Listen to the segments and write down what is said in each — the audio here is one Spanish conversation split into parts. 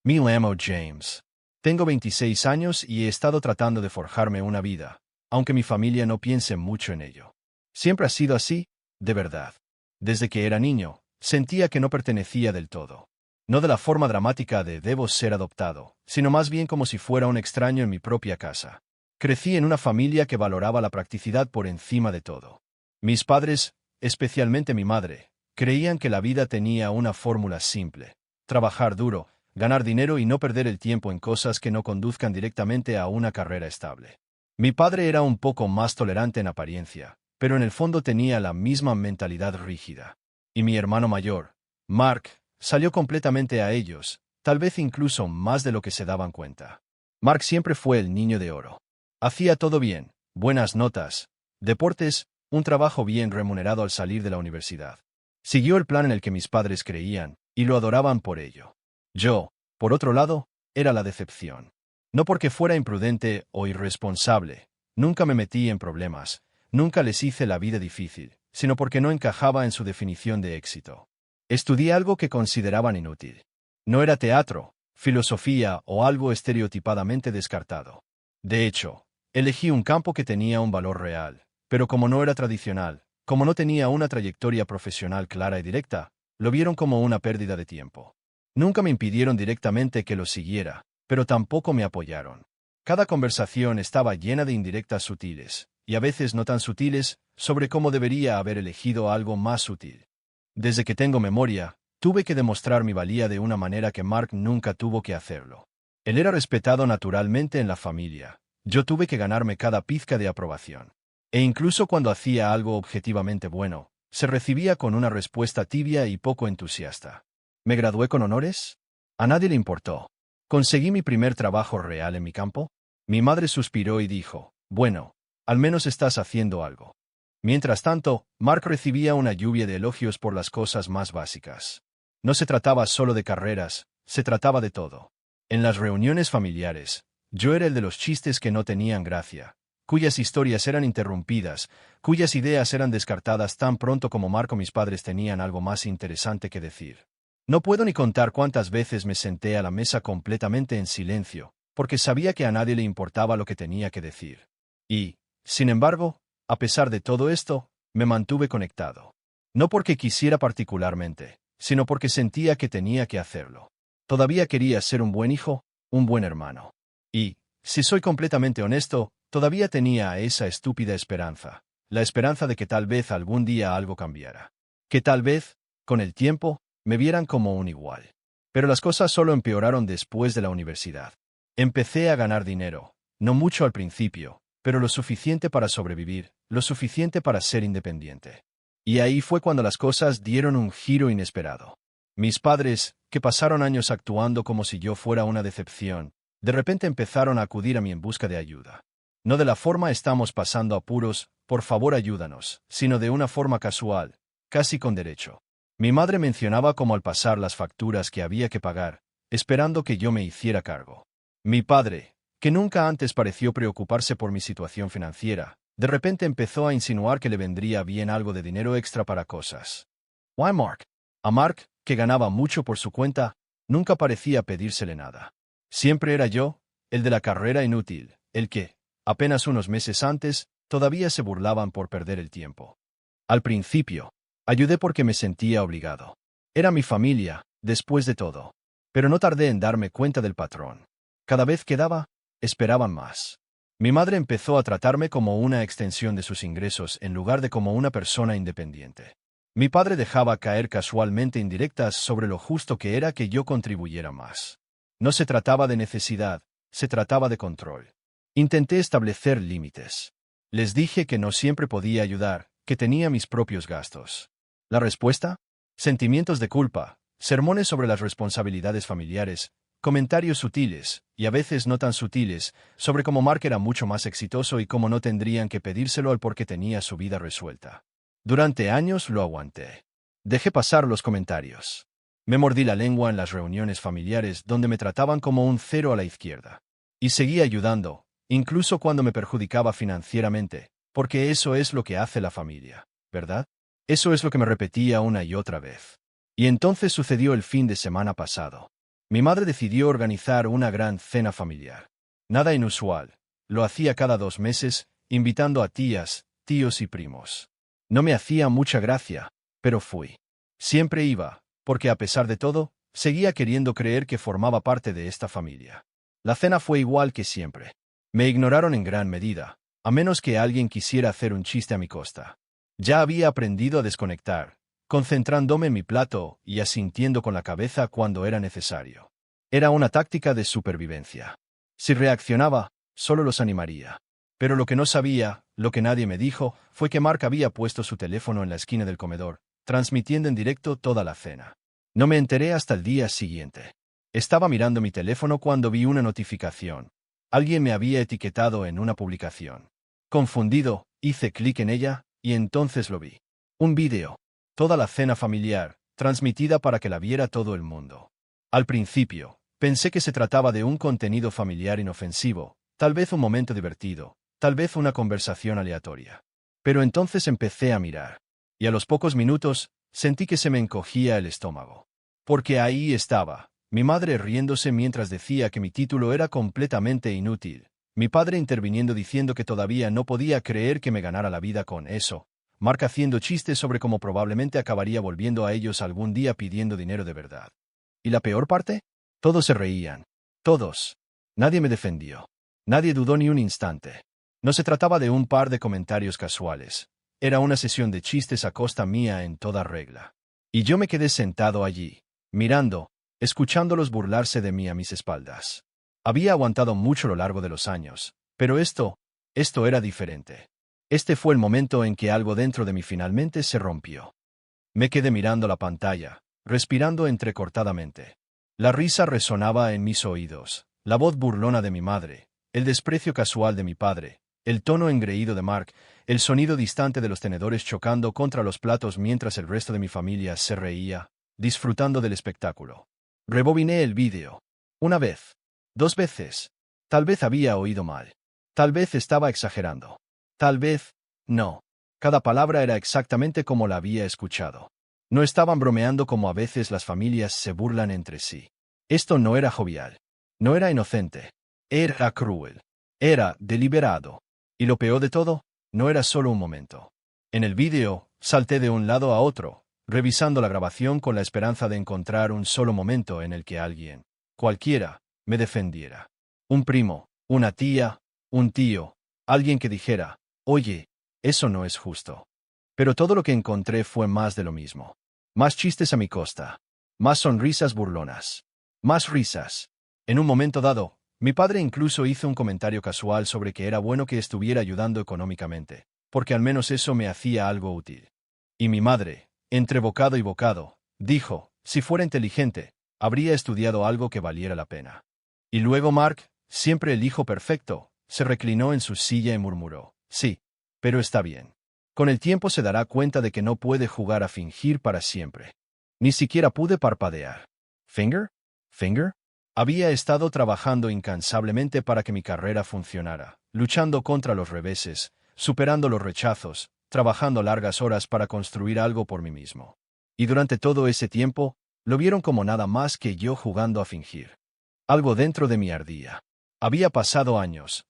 Me llamo James. Tengo 26 años y he estado tratando de forjarme una vida, aunque mi familia no piense mucho en ello. Siempre ha sido así, de verdad. Desde que era niño, sentía que no pertenecía del todo. No de la forma dramática de debo ser adoptado, sino más bien como si fuera un extraño en mi propia casa. Crecí en una familia que valoraba la practicidad por encima de todo. Mis padres, especialmente mi madre, creían que la vida tenía una fórmula simple: trabajar duro, ganar dinero y no perder el tiempo en cosas que no conduzcan directamente a una carrera estable. Mi padre era un poco más tolerante en apariencia, pero en el fondo tenía la misma mentalidad rígida. Y mi hermano mayor, Mark, salió completamente a ellos, tal vez incluso más de lo que se daban cuenta. Mark siempre fue el niño de oro. Hacía todo bien: buenas notas, deportes, un trabajo bien remunerado al salir de la universidad. Siguió el plan en el que mis padres creían, y lo adoraban por ello. Yo, por otro lado, era la decepción. No porque fuera imprudente o irresponsable, nunca me metí en problemas, nunca les hice la vida difícil, sino porque no encajaba en su definición de éxito. Estudié algo que consideraban inútil. No era teatro, filosofía o algo estereotipadamente descartado. De hecho, elegí un campo que tenía un valor real, pero como no era tradicional, como no tenía una trayectoria profesional clara y directa, lo vieron como una pérdida de tiempo. Nunca me impidieron directamente que lo siguiera, pero tampoco me apoyaron. Cada conversación estaba llena de indirectas sutiles, y a veces no tan sutiles, sobre cómo debería haber elegido algo más sutil. Desde que tengo memoria, tuve que demostrar mi valía de una manera que Mark nunca tuvo que hacerlo. Él era respetado naturalmente en la familia. Yo tuve que ganarme cada pizca de aprobación. E incluso cuando hacía algo objetivamente bueno, se recibía con una respuesta tibia y poco entusiasta. ¿Me gradué con honores? A nadie le importó. ¿Conseguí mi primer trabajo real en mi campo? Mi madre suspiró y dijo: bueno, al menos estás haciendo algo. Mientras tanto, Mark recibía una lluvia de elogios por las cosas más básicas. No se trataba solo de carreras, se trataba de todo. En las reuniones familiares, yo era el de los chistes que no tenían gracia, cuyas historias eran interrumpidas, cuyas ideas eran descartadas tan pronto como Mark o mis padres tenían algo más interesante que decir. No puedo ni contar cuántas veces me senté a la mesa completamente en silencio, porque sabía que a nadie le importaba lo que tenía que decir. Y, sin embargo, a pesar de todo esto, me mantuve conectado. No porque quisiera particularmente, sino porque sentía que tenía que hacerlo. Todavía quería ser un buen hijo, un buen hermano. Y, si soy completamente honesto, todavía tenía esa estúpida esperanza, la esperanza de que tal vez algún día algo cambiara. Que tal vez, con el tiempo, me vieran como un igual. Pero las cosas solo empeoraron después de la universidad. Empecé a ganar dinero, no mucho al principio, pero lo suficiente para sobrevivir, lo suficiente para ser independiente. Y ahí fue cuando las cosas dieron un giro inesperado. Mis padres, que pasaron años actuando como si yo fuera una decepción, de repente empezaron a acudir a mí en busca de ayuda. No de la forma estamos pasando apuros, por favor ayúdanos, sino de una forma casual, casi con derecho. Mi madre mencionaba como al pasar las facturas que había que pagar, esperando que yo me hiciera cargo. Mi padre, que nunca antes pareció preocuparse por mi situación financiera, de repente empezó a insinuar que le vendría bien algo de dinero extra para cosas. ¿Why Mark? A Mark, que ganaba mucho por su cuenta, nunca parecía pedírsele nada. Siempre era yo, el de la carrera inútil, el que, apenas unos meses antes, todavía se burlaban por perder el tiempo. Al principio, ayudé porque me sentía obligado. Era mi familia, después de todo. Pero no tardé en darme cuenta del patrón. Cada vez que daba, esperaban más. Mi madre empezó a tratarme como una extensión de sus ingresos en lugar de como una persona independiente. Mi padre dejaba caer casualmente indirectas sobre lo justo que era que yo contribuyera más. No se trataba de necesidad, se trataba de control. Intenté establecer límites. Les dije que no siempre podía ayudar, que tenía mis propios gastos. ¿La respuesta? Sentimientos de culpa, sermones sobre las responsabilidades familiares, comentarios sutiles, y a veces no tan sutiles, sobre cómo Mark era mucho más exitoso y cómo no tendrían que pedírselo al porque tenía su vida resuelta. Durante años lo aguanté. Dejé pasar los comentarios. Me mordí la lengua en las reuniones familiares donde me trataban como un cero a la izquierda. Y seguí ayudando, incluso cuando me perjudicaba financieramente, porque eso es lo que hace la familia, ¿verdad? Eso es lo que me repetía una y otra vez. Y entonces sucedió el fin de semana pasado. Mi madre decidió organizar una gran cena familiar. Nada inusual. Lo hacía cada 2 meses, invitando a tías, tíos y primos. No me hacía mucha gracia, pero fui. Siempre iba, porque a pesar de todo, seguía queriendo creer que formaba parte de esta familia. La cena fue igual que siempre. Me ignoraron en gran medida, a menos que alguien quisiera hacer un chiste a mi costa. Ya había aprendido a desconectar, concentrándome en mi plato y asintiendo con la cabeza cuando era necesario. Era una táctica de supervivencia. Si reaccionaba, solo los animaría. Pero lo que no sabía, lo que nadie me dijo, fue que Mark había puesto su teléfono en la esquina del comedor, transmitiendo en directo toda la cena. No me enteré hasta el día siguiente. Estaba mirando mi teléfono cuando vi una notificación. Alguien me había etiquetado en una publicación. Confundido, hice clic en ella, y entonces lo vi. Un vídeo. Toda la cena familiar, transmitida para que la viera todo el mundo. Al principio, pensé que se trataba de un contenido familiar inofensivo, tal vez un momento divertido, tal vez una conversación aleatoria. Pero entonces empecé a mirar. Y a los pocos minutos, sentí que se me encogía el estómago. Porque ahí estaba, mi madre riéndose mientras decía que mi título era completamente inútil, mi padre interviniendo diciendo que todavía no podía creer que me ganara la vida con eso, Mark haciendo chistes sobre cómo probablemente acabaría volviendo a ellos algún día pidiendo dinero de verdad. ¿Y la peor parte? Todos se reían. Todos. Nadie me defendió. Nadie dudó ni un instante. No se trataba de un par de comentarios casuales. Era una sesión de chistes a costa mía en toda regla. Y yo me quedé sentado allí, mirando, escuchándolos burlarse de mí a mis espaldas. Había aguantado mucho a lo largo de los años, pero esto era diferente. Este fue el momento en que algo dentro de mí finalmente se rompió. Me quedé mirando la pantalla, respirando entrecortadamente. La risa resonaba en mis oídos, la voz burlona de mi madre, el desprecio casual de mi padre, el tono engreído de Mark, el sonido distante de los tenedores chocando contra los platos mientras el resto de mi familia se reía, disfrutando del espectáculo. Rebobiné el vídeo. Una vez. 2 veces. Tal vez había oído mal. Tal vez estaba exagerando. Tal vez, no. Cada palabra era exactamente como la había escuchado. No estaban bromeando como a veces las familias se burlan entre sí. Esto no era jovial. No era inocente. Era cruel. Era deliberado. Y lo peor de todo, no era solo un momento. En el vídeo, salté de un lado a otro, revisando la grabación con la esperanza de encontrar un solo momento en el que alguien, cualquiera, me defendiera. Un primo, una tía, un tío, alguien que dijera, oye, eso no es justo. Pero todo lo que encontré fue más de lo mismo. Más chistes a mi costa. Más sonrisas burlonas. Más risas. En un momento dado, mi padre incluso hizo un comentario casual sobre que era bueno que estuviera ayudando económicamente, porque al menos eso me hacía algo útil. Y mi madre, entre bocado y bocado, dijo, si fuera inteligente, habría estudiado algo que valiera la pena. Y luego Mark, siempre el hijo perfecto, se reclinó en su silla y murmuró, sí, pero está bien. Con el tiempo se dará cuenta de que no puede jugar a fingir para siempre. Ni siquiera pude parpadear. ¿Finger? ¿Finger? Había estado trabajando incansablemente para que mi carrera funcionara, luchando contra los reveses, superando los rechazos, trabajando largas horas para construir algo por mí mismo. Y durante todo ese tiempo, lo vieron como nada más que yo jugando a fingir. Algo dentro de mí ardía. Había pasado años,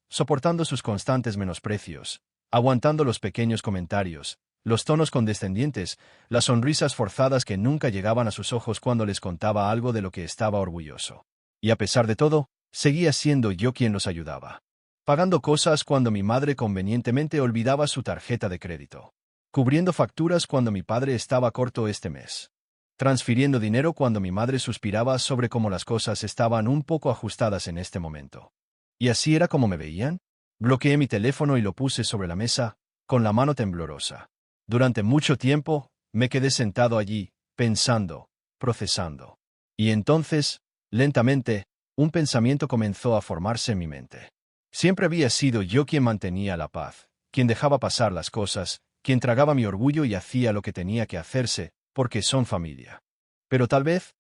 soportando sus constantes menosprecios, aguantando los pequeños comentarios, los tonos condescendientes, las sonrisas forzadas que nunca llegaban a sus ojos cuando les contaba algo de lo que estaba orgulloso. Y a pesar de todo, seguía siendo yo quien los ayudaba. Pagando cosas cuando mi madre convenientemente olvidaba su tarjeta de crédito. Cubriendo facturas cuando mi padre estaba corto este mes. Transfiriendo dinero cuando mi madre suspiraba sobre cómo las cosas estaban un poco ajustadas en este momento. ¿Y así era como me veían? Bloqueé mi teléfono y lo puse sobre la mesa, con la mano temblorosa. Durante mucho tiempo, me quedé sentado allí, pensando, procesando. Y entonces, lentamente, un pensamiento comenzó a formarse en mi mente. Siempre había sido yo quien mantenía la paz, quien dejaba pasar las cosas, quien tragaba mi orgullo y hacía lo que tenía que hacerse, porque son familia. Pero tal vez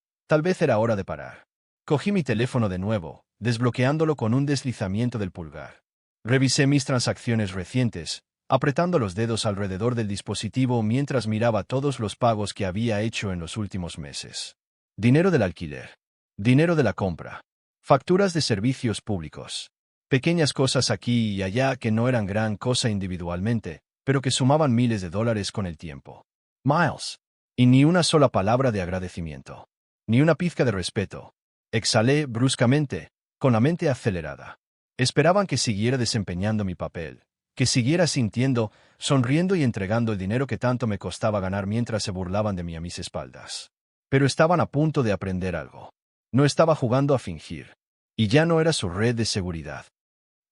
era hora de parar. Cogí mi teléfono de nuevo, desbloqueándolo con un deslizamiento del pulgar. Revisé mis transacciones recientes, apretando los dedos alrededor del dispositivo mientras miraba todos los pagos que había hecho en los últimos meses. Dinero del alquiler. Dinero de la compra. Facturas de servicios públicos. Pequeñas cosas aquí y allá que no eran gran cosa individualmente, pero que sumaban miles de dólares con el tiempo. Miles. Y ni una sola palabra de agradecimiento. Ni una pizca de respeto. Exhalé bruscamente, con la mente acelerada. Esperaban que siguiera desempeñando mi papel, que siguiera sintiendo, sonriendo y entregando el dinero que tanto me costaba ganar mientras se burlaban de mí a mis espaldas. Pero estaban a punto de aprender algo. No estaba jugando a fingir. Y ya no era su red de seguridad.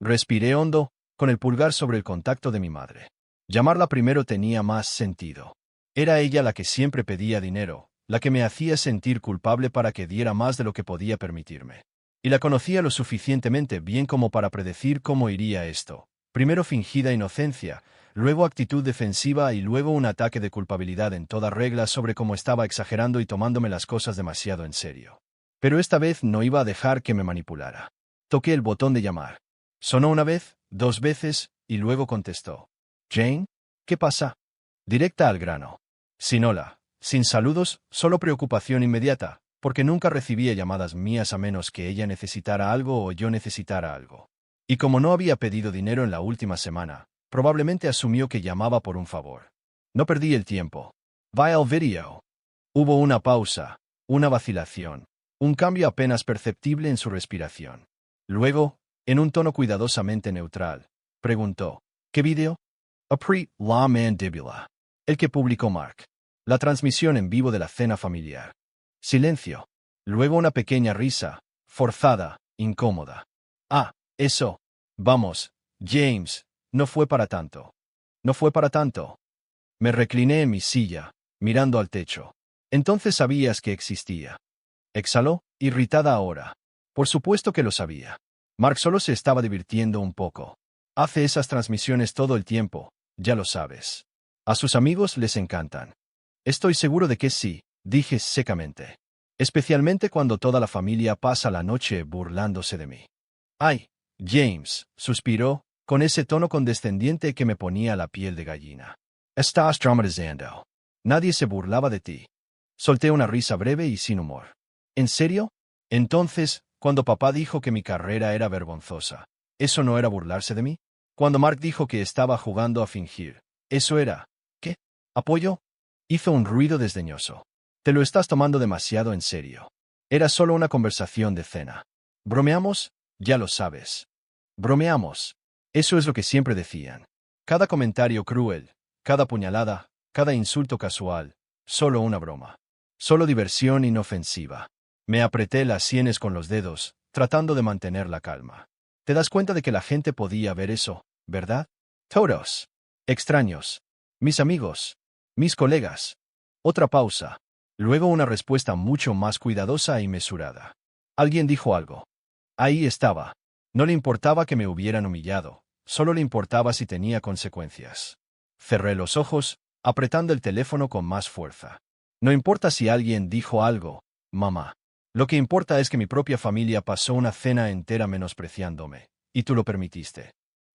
Respiré hondo, con el pulgar sobre el contacto de mi madre. Llamarla primero tenía más sentido. Era ella la que siempre pedía dinero, la que me hacía sentir culpable para que diera más de lo que podía permitirme. Y la conocía lo suficientemente bien como para predecir cómo iría esto. Primero fingida inocencia, luego actitud defensiva y luego un ataque de culpabilidad en toda regla sobre cómo estaba exagerando y tomándome las cosas demasiado en serio. Pero esta vez no iba a dejar que me manipulara. Toqué el botón de llamar. Sonó una vez, dos veces, y luego contestó. «Jane, ¿qué pasa?» Directa al grano. Sin hola, sin saludos, solo preocupación inmediata, porque nunca recibía llamadas mías a menos que ella necesitara algo o yo necesitara algo. Y como no había pedido dinero en la última semana, probablemente asumió que llamaba por un favor. No perdí el tiempo. Vaya al video. Hubo una pausa, una vacilación, un cambio apenas perceptible en su respiración. Luego, en un tono cuidadosamente neutral, preguntó, ¿qué video? Apri la mandíbula. El que publicó Mark. La transmisión en vivo de la cena familiar. Silencio. Luego una pequeña risa, forzada, incómoda. Ah, eso. Vamos, James, no fue para tanto. No fue para tanto. Me recliné en mi silla, mirando al techo. Entonces sabías que existía. Exhaló, irritada ahora. Por supuesto que lo sabía. Mark solo se estaba divirtiendo un poco. Hace esas transmisiones todo el tiempo, ya lo sabes. A sus amigos les encantan. Estoy seguro de que sí, dije secamente. Especialmente cuando toda la familia pasa la noche burlándose de mí. Ay, James, suspiró, con ese tono condescendiente que me ponía la piel de gallina. Estás dramatizando. Nadie se burlaba de ti. Solté una risa breve y sin humor. ¿En serio? Entonces, cuando papá dijo que mi carrera era vergonzosa, ¿eso no era burlarse de mí? Cuando Mark dijo que estaba jugando a fingir, ¿eso era, qué? ¿Apoyo? Hizo un ruido desdeñoso. Te lo estás tomando demasiado en serio. Era solo una conversación de cena. ¿Bromeamos? Ya lo sabes. Bromeamos. Eso es lo que siempre decían. Cada comentario cruel, cada puñalada, cada insulto casual, solo una broma. Solo diversión inofensiva. Me apreté las sienes con los dedos, tratando de mantener la calma. ¿Te das cuenta de que la gente podía ver eso, verdad? Todos. Extraños. Mis amigos. Mis colegas. Otra pausa. Luego una respuesta mucho más cuidadosa y mesurada. Alguien dijo algo. Ahí estaba. No le importaba que me hubieran humillado, solo le importaba si tenía consecuencias. Cerré los ojos, apretando el teléfono con más fuerza. No importa si alguien dijo algo, mamá. Lo que importa es que mi propia familia pasó una cena entera menospreciándome, y tú lo permitiste.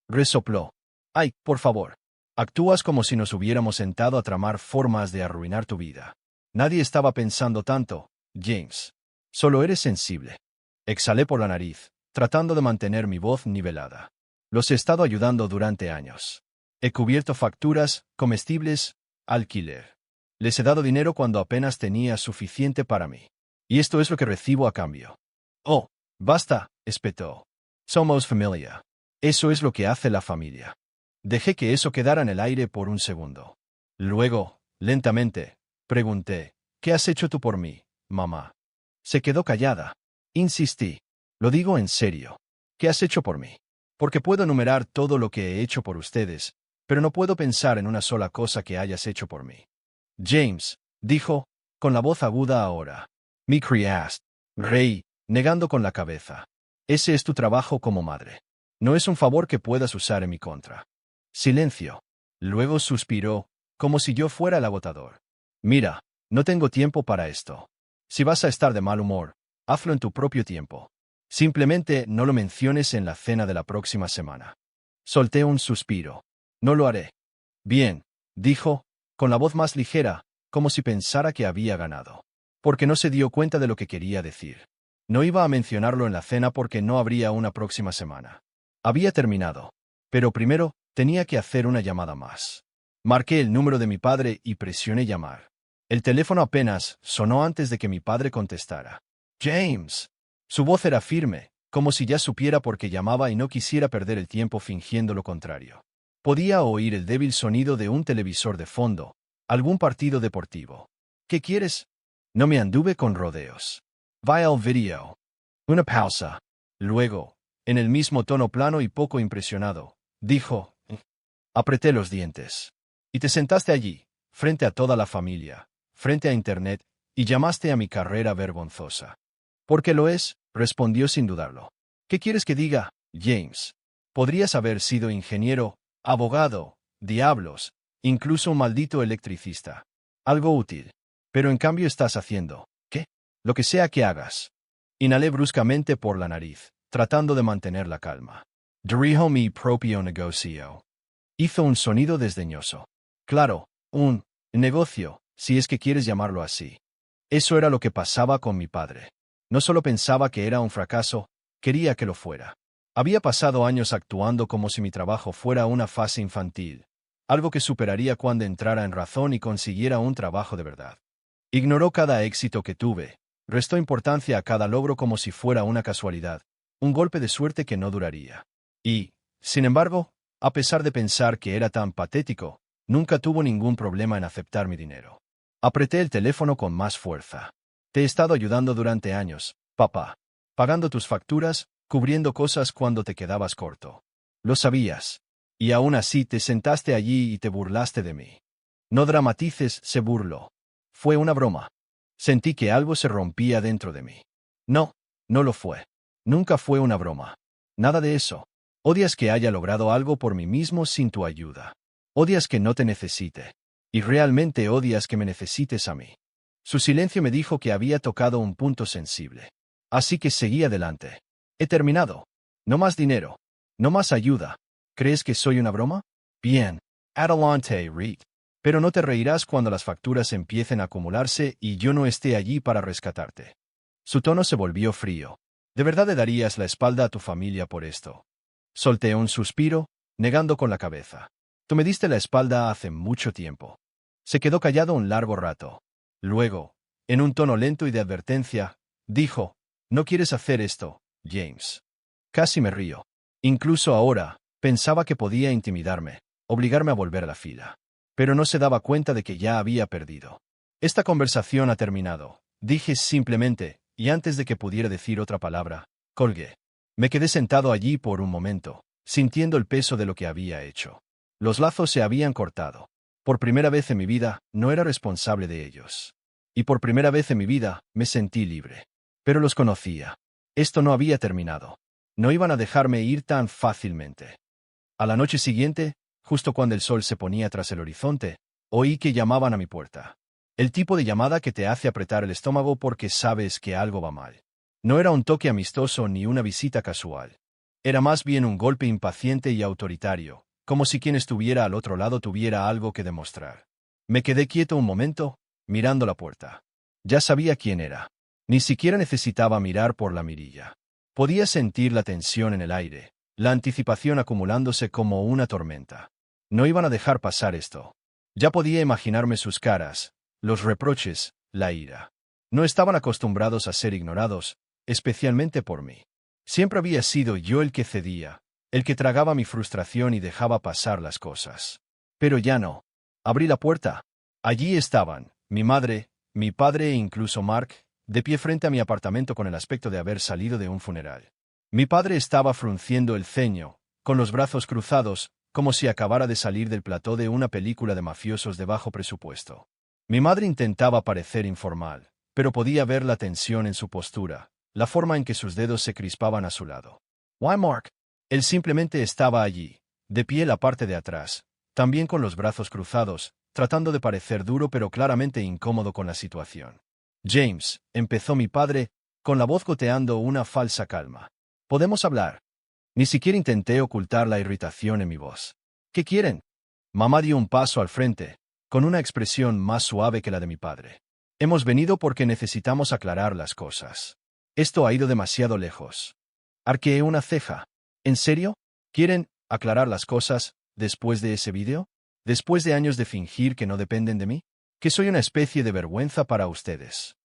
Resopló. Ay, por favor. Actúas como si nos hubiéramos sentado a tramar formas de arruinar tu vida. Nadie estaba pensando tanto, James. Solo eres sensible. Exhalé por la nariz, tratando de mantener mi voz nivelada. Los he estado ayudando durante años. He cubierto facturas, comestibles, alquiler. Les he dado dinero cuando apenas tenía suficiente para mí. Y esto es lo que recibo a cambio. Oh, basta, espetó. Somos familia. Eso es lo que hace la familia. Dejé que eso quedara en el aire por un segundo. Luego, lentamente, pregunté, ¿qué has hecho tú por mí, mamá? Se quedó callada. Insistí. Lo digo en serio. ¿Qué has hecho por mí? Porque puedo enumerar todo lo que he hecho por ustedes, pero no puedo pensar en una sola cosa que hayas hecho por mí. James, dijo, con la voz aguda ahora. Me criaste. Reí, negando con la cabeza. Ese es tu trabajo como madre. No es un favor que puedas usar en mi contra. Silencio. Luego suspiró, como si yo fuera el agotador. Mira, no tengo tiempo para esto. Si vas a estar de mal humor, hazlo en tu propio tiempo. Simplemente no lo menciones en la cena de la próxima semana. Solté un suspiro. No lo haré. Bien, dijo, con la voz más ligera, como si pensara que había ganado. Porque no se dio cuenta de lo que quería decir. No iba a mencionarlo en la cena porque no habría una próxima semana. Había terminado. Pero primero, tenía que hacer una llamada más. Marqué el número de mi padre y presioné llamar. El teléfono apenas sonó antes de que mi padre contestara. James. Su voz era firme, como si ya supiera por qué llamaba y no quisiera perder el tiempo fingiendo lo contrario. Podía oír el débil sonido de un televisor de fondo, algún partido deportivo. ¿Qué quieres? No me anduve con rodeos. Vaya al video. Una pausa. Luego, en el mismo tono plano y poco impresionado, dijo, apreté los dientes. Y te sentaste allí, frente a toda la familia, frente a Internet, y llamaste a mi carrera vergonzosa. Porque lo es, respondió sin dudarlo. ¿Qué quieres que diga, James? Podrías haber sido ingeniero, abogado, diablos, incluso un maldito electricista. Algo útil. Pero en cambio estás haciendo, ¿qué? Lo que sea que hagas. Inhalé bruscamente por la nariz, tratando de mantener la calma. Dirijo mi propio negocio. Hizo un sonido desdeñoso. Claro, un negocio, si es que quieres llamarlo así. Eso era lo que pasaba con mi padre. No solo pensaba que era un fracaso, quería que lo fuera. Había pasado años actuando como si mi trabajo fuera una fase infantil, algo que superaría cuando entrara en razón y consiguiera un trabajo de verdad. Ignoró cada éxito que tuve, restó importancia a cada logro como si fuera una casualidad, un golpe de suerte que no duraría. Y, sin embargo, a pesar de pensar que era tan patético, nunca tuvo ningún problema en aceptar mi dinero. Apreté el teléfono con más fuerza. Te he estado ayudando durante años, papá. Pagando tus facturas, cubriendo cosas cuando te quedabas corto. Lo sabías. Y aún así te sentaste allí y te burlaste de mí. No dramatices, se burló. Fue una broma. Sentí que algo se rompía dentro de mí. No, no lo fue. Nunca fue una broma. Nada de eso. Odias que haya logrado algo por mí mismo sin tu ayuda. Odias que no te necesite. Y realmente odias que me necesites a mí. Su silencio me dijo que había tocado un punto sensible. Así que seguí adelante. He terminado. No más dinero. No más ayuda. ¿Crees que soy una broma? Bien. Adelante, Reed. Pero no te reirás cuando las facturas empiecen a acumularse y yo no esté allí para rescatarte. Su tono se volvió frío. ¿De verdad le darías la espalda a tu familia por esto? Solté un suspiro, negando con la cabeza. Tú me diste la espalda hace mucho tiempo. Se quedó callado un largo rato. Luego, en un tono lento y de advertencia, dijo, no quieres hacer esto, James. Casi me río. Incluso ahora, pensaba que podía intimidarme, obligarme a volver a la fila. Pero no se daba cuenta de que ya había perdido. Esta conversación ha terminado, dije simplemente, y antes de que pudiera decir otra palabra, colgué. Me quedé sentado allí por un momento, sintiendo el peso de lo que había hecho. Los lazos se habían cortado. Por primera vez en mi vida, no era responsable de ellos. Y por primera vez en mi vida, me sentí libre. Pero los conocía. Esto no había terminado. No iban a dejarme ir tan fácilmente. A la noche siguiente, justo cuando el sol se ponía tras el horizonte, oí que llamaban a mi puerta. El tipo de llamada que te hace apretar el estómago porque sabes que algo va mal. No era un toque amistoso ni una visita casual. Era más bien un golpe impaciente y autoritario, como si quien estuviera al otro lado tuviera algo que demostrar. Me quedé quieto un momento, mirando la puerta. Ya sabía quién era. Ni siquiera necesitaba mirar por la mirilla. Podía sentir la tensión en el aire, la anticipación acumulándose como una tormenta. No iban a dejar pasar esto. Ya podía imaginarme sus caras, los reproches, la ira. No estaban acostumbrados a ser ignorados, especialmente por mí. Siempre había sido yo el que cedía, el que tragaba mi frustración y dejaba pasar las cosas. Pero ya no. Abrí la puerta. Allí estaban, mi madre, mi padre e incluso Mark, de pie frente a mi apartamento con el aspecto de haber salido de un funeral. Mi padre estaba frunciendo el ceño, con los brazos cruzados, como si acabara de salir del plató de una película de mafiosos de bajo presupuesto. Mi madre intentaba parecer informal, pero podía ver la tensión en su postura, la forma en que sus dedos se crispaban a su lado. «Why, Mark?» Él simplemente estaba allí, de pie en la parte de atrás, también con los brazos cruzados, tratando de parecer duro pero claramente incómodo con la situación. «James», empezó mi padre, con la voz goteando una falsa calma. «¿Podemos hablar?» Ni siquiera intenté ocultar la irritación en mi voz. «¿Qué quieren?» Mamá dio un paso al frente, con una expresión más suave que la de mi padre. «Hemos venido porque necesitamos aclarar las cosas. Esto ha ido demasiado lejos. Arqueé una ceja. ¿En serio? ¿Quieren aclarar las cosas después de ese vídeo? ¿Después de años de fingir que no dependen de mí? ¿Que soy una especie de vergüenza para ustedes?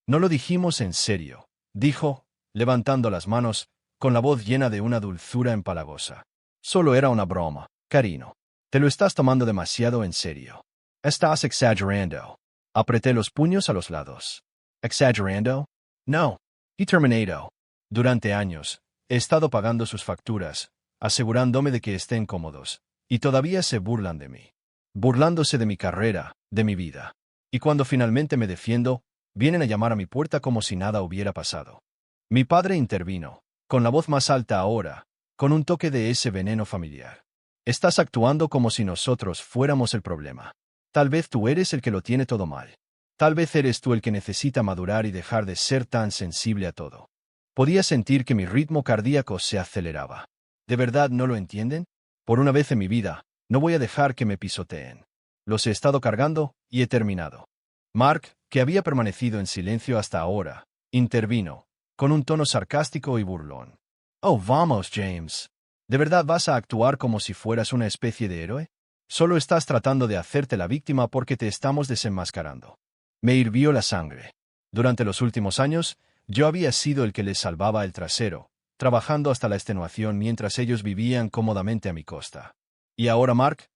No lo dijimos en serio, dijo, levantando las manos, con la voz llena de una dulzura empalagosa. Solo era una broma, cariño. Te lo estás tomando demasiado en serio. Estás exagerando. Apreté los puños a los lados. ¿Exagerando? No. He terminado. Durante años, he estado pagando sus facturas, asegurándome de que estén cómodos, y todavía se burlan de mí. Burlándose de mi carrera, de mi vida. Y cuando finalmente me defiendo, vienen a llamar a mi puerta como si nada hubiera pasado. Mi padre intervino, con la voz más alta ahora, con un toque de ese veneno familiar. Estás actuando como si nosotros fuéramos el problema. Tal vez tú eres el que lo tiene todo mal. Tal vez eres tú el que necesita madurar y dejar de ser tan sensible a todo. Podía sentir que mi ritmo cardíaco se aceleraba. ¿De verdad no lo entienden? Por una vez en mi vida, no voy a dejar que me pisoteen. Los he estado cargando y he terminado. Mark, que había permanecido en silencio hasta ahora, intervino, con un tono sarcástico y burlón. Oh, vamos, James. ¿De verdad vas a actuar como si fueras una especie de héroe? Solo estás tratando de hacerte la víctima porque te estamos desenmascarando. Me hirvió la sangre. Durante los últimos años, yo había sido el que les salvaba el trasero, trabajando hasta la extenuación mientras ellos vivían cómodamente a mi costa. Y ahora Mark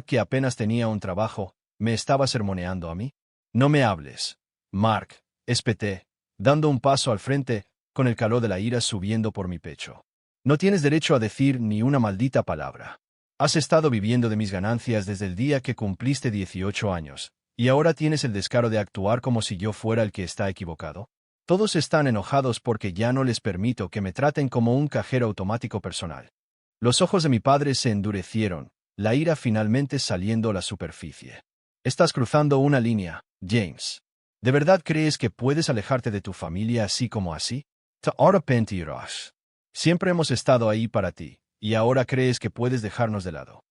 que apenas tenía un trabajo, ¿me estaba sermoneando a mí? No me hables. Mark, espeté, dando un paso al frente, con el calor de la ira subiendo por mi pecho. No tienes derecho a decir ni una maldita palabra. Has estado viviendo de mis ganancias desde el día que cumpliste 18 años, y ahora tienes el descaro de actuar como si yo fuera el que está equivocado. Todos están enojados porque ya no les permito que me traten como un cajero automático personal. Los ojos de mi padre se endurecieron, la ira finalmente saliendo a la superficie. Estás cruzando una línea, James. ¿De verdad crees que puedes alejarte de tu familia así como así? Te arrepentirás. Siempre hemos estado ahí para ti, y ahora crees que puedes dejarnos de lado.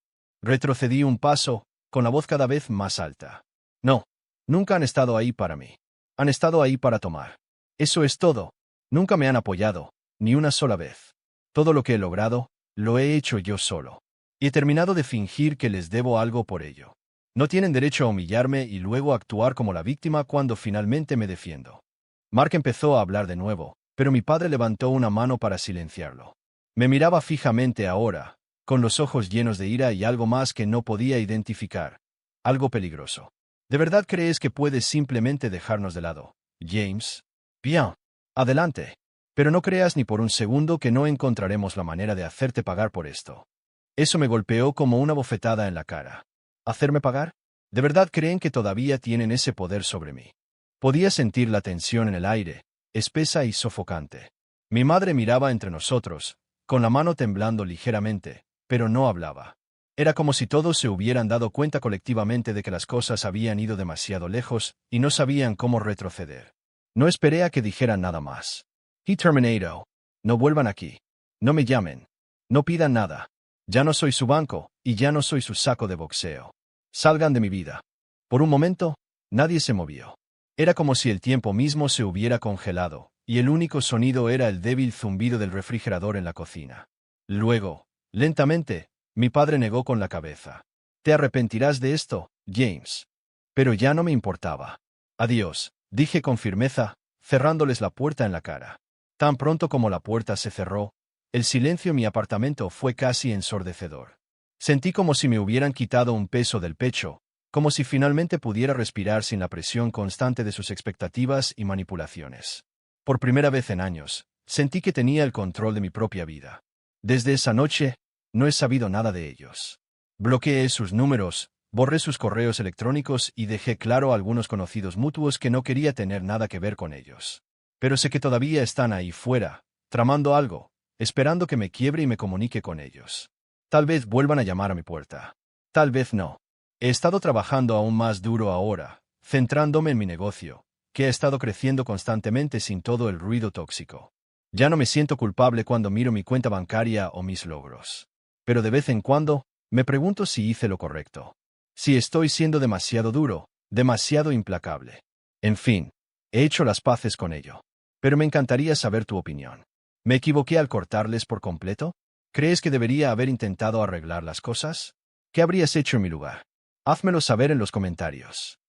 Retrocedí un paso, con la voz cada vez más alta. No, nunca han estado ahí para mí. Han estado ahí para tomar. Eso es todo. Nunca me han apoyado, ni una sola vez. Todo lo que he logrado, lo he hecho yo solo. Y he terminado de fingir que les debo algo por ello. No tienen derecho a humillarme y luego actuar como la víctima cuando finalmente me defiendo. Mark empezó a hablar de nuevo, pero mi padre levantó una mano para silenciarlo. Me miraba fijamente ahora, con los ojos llenos de ira y algo más que no podía identificar. Algo peligroso. ¿De verdad crees que puedes simplemente dejarnos de lado, James? Bien. Adelante. Pero no creas ni por un segundo que no encontraremos la manera de hacerte pagar por esto. Eso me golpeó como una bofetada en la cara. ¿Hacerme pagar? ¿De verdad creen que todavía tienen ese poder sobre mí? Podía sentir la tensión en el aire, espesa y sofocante. Mi madre miraba entre nosotros, con la mano temblando ligeramente, pero no hablaba. Era como si todos se hubieran dado cuenta colectivamente de que las cosas habían ido demasiado lejos y no sabían cómo retroceder. No esperé a que dijeran nada más. He terminado. No vuelvan aquí. No me llamen. No pidan nada. Ya no soy su banco, y ya no soy su saco de boxeo. Salgan de mi vida. Por un momento, nadie se movió. Era como si el tiempo mismo se hubiera congelado, y el único sonido era el débil zumbido del refrigerador en la cocina. Luego, lentamente, mi padre negó con la cabeza. Te arrepentirás de esto, James. Pero ya no me importaba. Adiós, dije con firmeza, cerrándoles la puerta en la cara. Tan pronto como la puerta se cerró, el silencio en mi apartamento fue casi ensordecedor. Sentí como si me hubieran quitado un peso del pecho, como si finalmente pudiera respirar sin la presión constante de sus expectativas y manipulaciones. Por primera vez en años, sentí que tenía el control de mi propia vida. Desde esa noche, no he sabido nada de ellos. Bloqueé sus números, borré sus correos electrónicos y dejé claro a algunos conocidos mutuos que no quería tener nada que ver con ellos. Pero sé que todavía están ahí fuera, tramando algo, esperando que me quiebre y me comunique con ellos. Tal vez vuelvan a llamar a mi puerta. Tal vez no. He estado trabajando aún más duro ahora, centrándome en mi negocio, que ha estado creciendo constantemente sin todo el ruido tóxico. Ya no me siento culpable cuando miro mi cuenta bancaria o mis logros. Pero de vez en cuando, me pregunto si hice lo correcto. Si estoy siendo demasiado duro, demasiado implacable. En fin, he hecho las paces con ello. pero me encantaría saber tu opinión. ¿Me equivoqué al cortarles por completo? ¿Crees que debería haber intentado arreglar las cosas? ¿Qué habrías hecho en mi lugar? Házmelo saber en los comentarios.